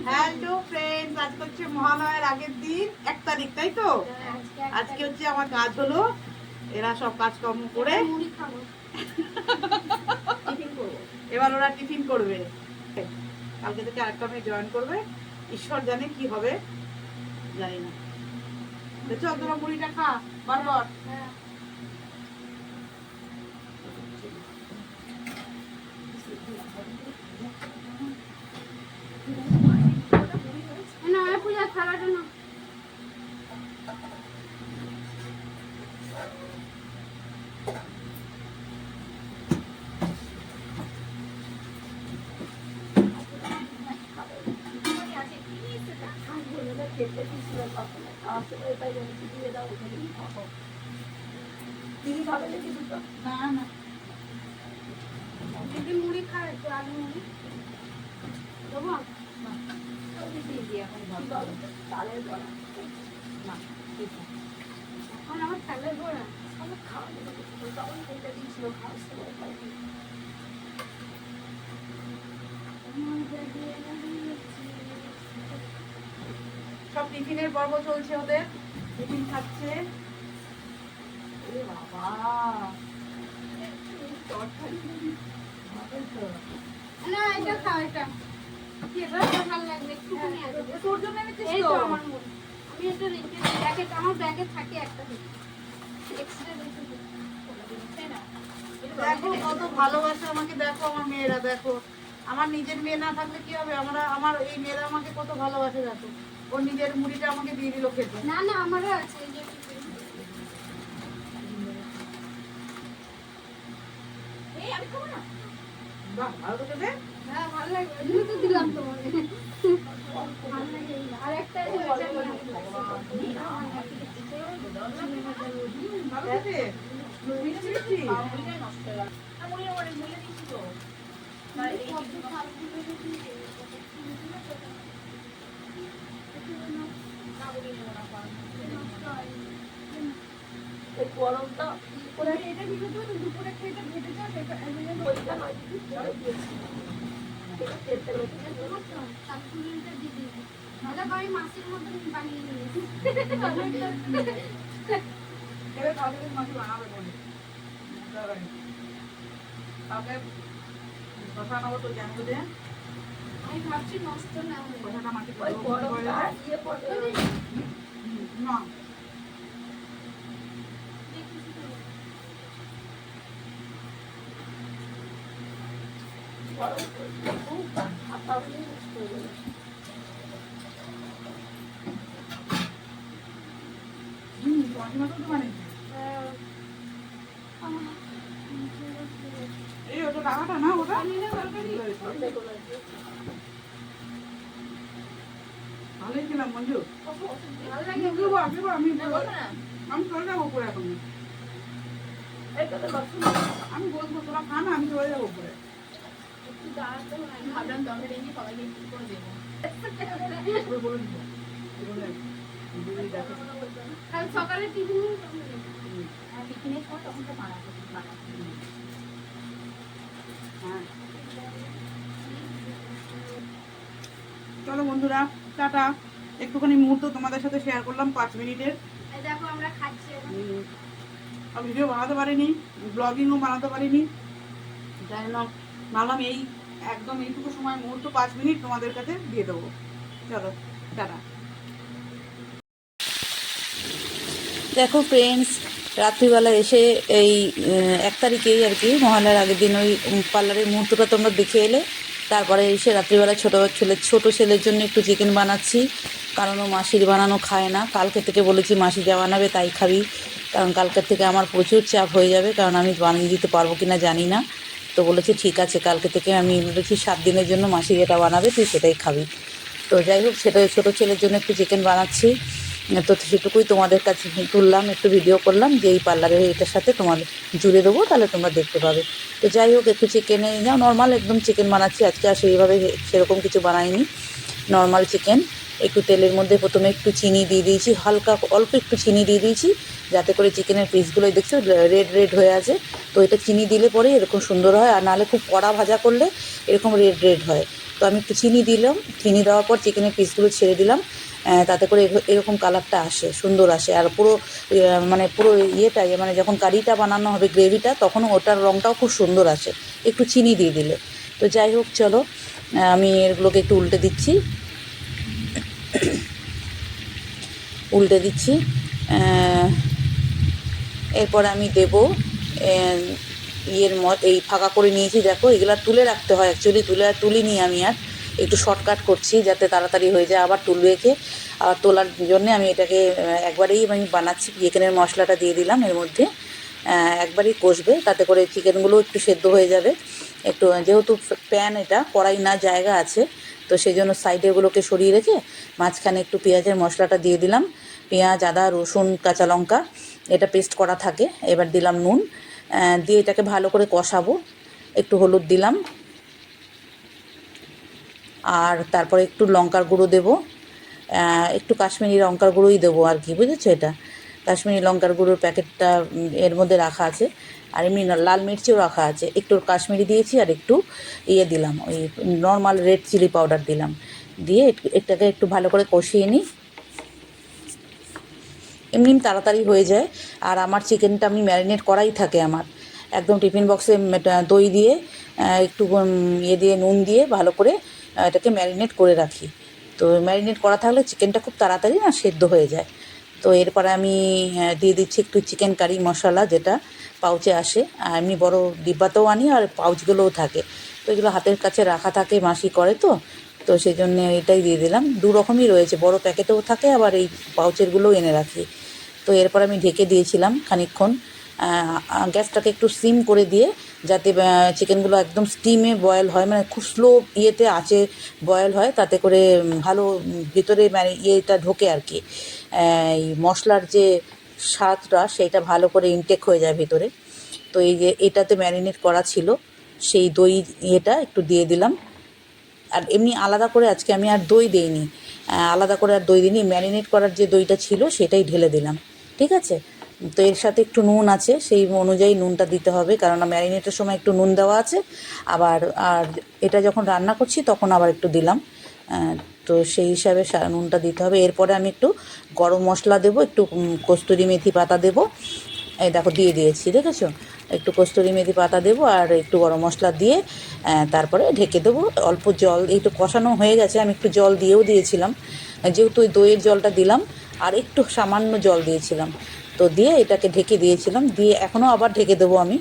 Hello friends, আজকে হচ্ছে মহালয়ার আগের দিন 1 তারিখ, তাই তো? আজকে হচ্ছে আমার কাজ হলো এরা সব কাজকর্ম করে এবার ওরা টিফিন করবে। কালকে থেকে আরেকটা মেয়ে জয়েন করবে, ঈশ্বর জানে কি হবে, জানি না। চল তোরা মুড়িটা খা বারবার। পূজা খাওয়াটা না দিদি মুড়ি খায় একটু আলু মুড়ি দেবো আমার চালের বড়া সব টিফিনের পর্ব চলছে, ওদের টিফিন খাচ্ছে। না এটা খাও, এটা ভালো লাগবে একটুখানি তোর জন্য এনেছিস এই তো? তো আমার মুড়ি আমি এটা রেখে ব্যাগে, আমার ব্যাগে থাকে একটা এক্সট্রা রেখে দিই। দেখো কত ভালোবাসে আমাকে, দেখো আমার মেয়েরা, দেখো আমার নিজের মেয়ে না থাকলে কি হবে, আমার এই মেয়েরা আমাকে কত ভালোবাসে। দেখো ওর নিজের মুড়িটা আমাকে দিয়ে দিল খেতে। না না আমারও আছে এই যে আমি খাবো না। বাহ, ভালো তো খেতে। হ্যাঁ ভালো লাগে, ওই তো দিলাম তোমাকে। ভালো লাগে। আর একটা আছে ওটা ভালো খেতে। মিষ্টি মিষ্টি। গরমটা করে এটা দিলে তো দুপুরে খেতে ভেটে যাবে ওইটা নয় আমি মাছের মতন বানিয়ে নিয়েছি। এবার কালকে মাছই বানাবে বলে কালকে শশা নেবো তো জানবো যে আমি ভাবছি নষ্ট না হয়ে শশাটা মাটি ওই গরমটা ইয়ে পড়বে না। এই ওটা টাকাটা না, ওটা ভালোই ছিলাম মঞ্জু। আমি চলে যাবো উপরে এখন, আমি বলবো তোরা খা না, আমি চলে যাবো উপরে। সকালে টিফিন চলো বন্ধুরা, টাটা। একটুখানি মুহূর্ত তোমাদের সাথে শেয়ার করলাম 5 মিনিটের। দেখো আমরা খাচ্ছি ভিডিও বানাতে পারিনি, ব্লগিংও বানাতে পারিনি, যাই না ভাবলাম এই একদম এইটুকু সময় মুহূর্ত 5 মিনিট তোমাদের কাছে দিয়ে দেবো। চলো টাটা। দেখো ফ্রেন্ডস, রাত্রিবেলা এসে এই 1 তারিখেই আর কি মহালয়ার আগের দিন ওই পার্লারের মুহূর্তটা তোমরা দেখে এলে। তারপরে এসে রাত্রিবেলা ছোটো ছেলের জন্য একটু চিকেন বানাচ্ছি, কারণ ও মাসির বানানো খায় না। কালকে থেকে বলেছি মাসি যা বানাবে তাই খাবি, কারণ কালকের থেকে আমার প্রচুর চাপ হয়ে যাবে, কারণ আমি বানিয়ে দিতে পারবো কি না জানি না। তো বলেছি ঠিক আছে, কালকে থেকে আমি বলেছি 7 দিনের জন্য মাসি যেটা বানাবে তুই সেটাই খাবি। তো যাই হোক, সেটা ছোটো ছেলের জন্য একটু চিকেন বানাচ্ছি। তো সেটুকুই তোমাদের কাছে তুললাম, একটু ভিডিও করলাম যে এই পার্লারের এটার সাথে তোমাদের জুড়ে দেবো, তাহলে তোমরা দেখতে পাবে। তো যাই হোক, একটু চিকেনে যাও নর্মাল একদম চিকেন বানাচ্ছি আজকে, আর সেইভাবে সেরকম কিছু বানাইনি, নর্মাল চিকেন। একটু তেলের মধ্যে প্রথমে একটু চিনি দিয়ে দিয়েছি, হালকা অল্প একটু চিনি দিয়ে দিয়েছি, যাতে করে চিকেনের পিসগুলো দেখছো রেড রেড হয়ে আছে। তো এটা চিনি দিলে পরে এরকম সুন্দর হয়, আর নাহলে খুব কড়া ভাজা করলে এরকম রেড রেড হয়। তো আমি একটু চিনি দিলাম, চিনি দেওয়ার পর চিকেনের পিসগুলো ছেড়ে দিলাম, তাতে করে এরকম কালারটা আসে, সুন্দর আসে। আর পুরো মানে পুরো ইয়েটা মানে যখন কারিটা বানানো হবে গ্রেভিটা, তখন ওটার রঙটাও খুব সুন্দর আসে একটু চিনি দিয়ে দিলে। তো যাই হোক, চলো আমি এগুলোকে একটু উল্টে দিচ্ছি, এরপর আমি দেব এই ফাঁকা করে নিয়েছি, দেখো এগুলো তুলে রাখতে হয় অ্যাকচুয়ালি, তুলিনি আমি, আর একটু শর্টকাট করছি যাতে তাড়াতাড়ি হয়ে যায়। আবার তুলবেকে, আবার তোলার জন্য আমি এটাকে একবারেই আমি বানাচ্ছি। চিকেনের মশলাটা দিয়ে দিলাম এর মধ্যে, একবারেই কষবে, তাতে করে চিকেনগুলো একটু সেদ্ধ হয়ে যাবে। একটু যেহেতু প্যান এটা কড়াই না, জায়গা আছে, তো সেই জন্য সাইডেগুলোকে সরিয়ে রেখে মাঝখানে একটু পেঁয়াজের মশলাটা দিয়ে দিলাম। পেঁয়াজ, আদা, রসুন, কাঁচা লঙ্কা এটা পেস্ট করা থাকে। এবার দিলাম নুন, দিয়ে এটাকে ভালো করে কষাবো। একটু হলুদ দিলাম, আর তারপরে একটু লঙ্কার গুঁড়ো দেবো, একটু কাশ্মীরি লঙ্কার গুঁড়োই দেবো আর কি, বুঝেছো? এটা কাশ্মীরি লঙ্কার গুঁড়োর প্যাকেটটা এর মধ্যে রাখা আছে, আর এমনি লাল মির্চিও রাখা আছে। একটু কাশ্মীরি দিয়েছি, আর একটু দিলাম ওই নর্মাল রেড চিলি পাউডার দিলাম। দিয়ে এটাকে একটু ভালো করে কষিয়ে নিই, এমনি তাড়াতাড়ি হয়ে যায়। আর আমার চিকেনটা আমি ম্যারিনেট করাই থাকে আমার, একদম টিফিন বক্সে দই দিয়ে একটু দিয়ে নুন দিয়ে ভালো করে এটাকে ম্যারিনেট করে রাখি। তো ম্যারিনেট করা থাকলে চিকেনটা খুব তাড়াতাড়ি না সেদ্ধ হয়ে যায়। তো এরপরে আমি দিয়ে দিচ্ছি একটু চিকেন কারি মশলা, যেটা পাউচে আসে, আর এমনি বড় ডিব্বাতেও আনি, আর পাউচগুলোও থাকে। তো এগুলো হাতের কাছে রাখা থাকে, মাসি করে, তো সেই জন্য এটাই দিয়ে দিলাম। দু রকমই রয়েছে, বড় প্যাকেটেও থাকে, আবার এই পাউচেরগুলোও এনে রাখি। তো এরপর আমি ঢেকে দিয়েছিলাম খানিকক্ষণ, গ্যাসটাকে একটু সিম করে দিয়ে, যাতে চিকেনগুলো একদম স্টিমে বয়েল হয়, মানে খুব স্লো ইয়েতে আঁচে বয়েল হয়, তাতে করে ভালো ভিতরে মানে ইয়েটা ঢোকে আর কি, এই মশলার যে স্বাদটা সেইটা ভালো করে ইনটেক হয়ে যায় ভিতরে। তো এই যে এটাতে ম্যারিনেট করা ছিল সেই দই একটু দিয়ে দিলাম। আর এমনি আলাদা করে আজকে আমি আর দই দিইনি, আলাদা করে আর দই দিইনি, ম্যারিনেট করার যে দইটা ছিল সেটাই ঢেলে দিলাম, ঠিক আছে? তো এর সাথে একটু নুন আছে, সেই অনুযায়ী নুনটা দিতে হবে, কারণ ম্যারিনেটের সময় একটু নুন দেওয়া আছে। আর এটা যখন রান্না করছি তখন আবার একটু দিলাম, তো সেই হিসাবে নুনটা দিতে হবে। এরপরে আমি একটু গরম মশলা দেবো, একটু কস্তুরি মেথি পাতা দেবো, এই দেখো দিয়ে দিয়েছি, দেখেছো? একটু কস্তুরি মেথি পাতা দেবো, আর একটু গরম মশলা দিয়ে তারপরে ঢেকে দেবো। অল্প জল, একটু কষানো হয়ে গেছে, আমি একটু জল দিয়েও দিয়েছিলাম, যেহেতু ওই দইয়ের জলটা দিলাম, আর একটু সামান্য জল দিয়েছিলাম। তো দিয়ে এটাকে ঢেকে দিয়েছিলাম, দিয়ে এখনও আবার ঢেকে দেবো আমি।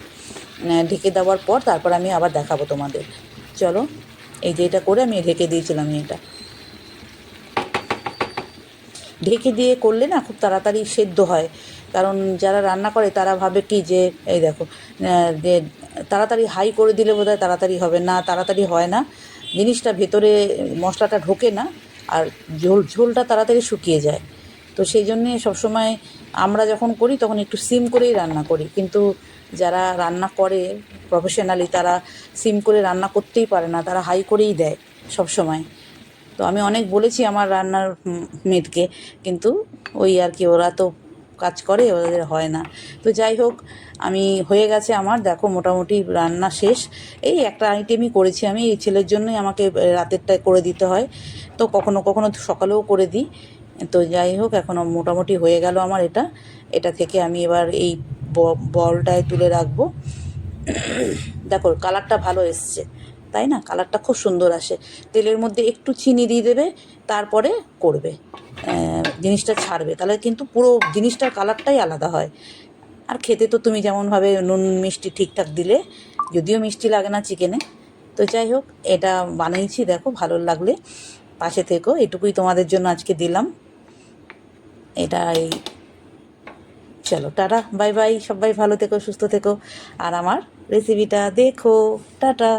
ঢেকে দেওয়ার পর তারপর আমি আবার দেখাবো তোমাদের। চলো, এই যে এটা করে আমি ঢেকে দিয়েছিলাম। এটা ঢেকে দিয়ে করলে না খুব তাড়াতাড়ি সেদ্ধ হয়, কারণ যারা রান্না করে তারা ভাবে কি যে এই দেখো, যে তাড়াতাড়ি হাই করে দিলে বোধহয় তাড়াতাড়ি হবে না, তাড়াতাড়ি হয় না, জিনিসটা ভেতরে মশলাটা ঢোকে না, আর ঝোলটা তাড়াতাড়ি শুকিয়ে যায়। তো সেই জন্যে সবসময় আমরা যখন করি তখন একটু সিম করেই রান্না করি, কিন্তু যারা রান্না করে প্রফেশনালি তারা সিম করে রান্না করতেই পারে না, তারা হাই করেই দেয় সব সময়। তো আমি অনেক বলেছি আমার রান্নার মেয়েকে, কিন্তু ওই আর কি, ওরা তো কাজ করে, ওদের হয় না। তো যাই হোক, আমি হয়ে গেছে আমার, দেখো মোটামুটি রান্না শেষ। এই একটা আইটেমই করেছি আমি, এই ছেলের জন্যই আমাকে রাতেরটায় করে দিতে হয়, তো কখনো কখনো সকালেও করে দিই। তো যাই হোক, এখনও মোটামুটি হয়ে গেল আমার এটা থেকে আমি এবার এই বলটায় তুলে রাখবো। দেখো কালারটা ভালো এসছে, তাই না? কালারটা খুব সুন্দর আসে। তেলের মধ্যে একটু চিনি দিয়ে দেবে, তারপরে করবে, জিনিসটা ছাড়বে, তাহলে কিন্তু পুরো জিনিসটার কালারটাই আলাদা হয়। আর খেতে তো তুমি যেমনভাবে নুন মিষ্টি ঠিকঠাক দিলে, যদিও মিষ্টি লাগে না চিকেনে। তো যাই হোক, এটা বানিয়েছি, দেখো ভালো লাগলে পাশে থেকো, এটুকুই তোমাদের জন্য আজকে দিলাম। চলো টাটা, বাই বাই, সবাই ভালো থেকো, সুস্থ থেকো, আর আমার রেসিপিটা দেখো, টাটা।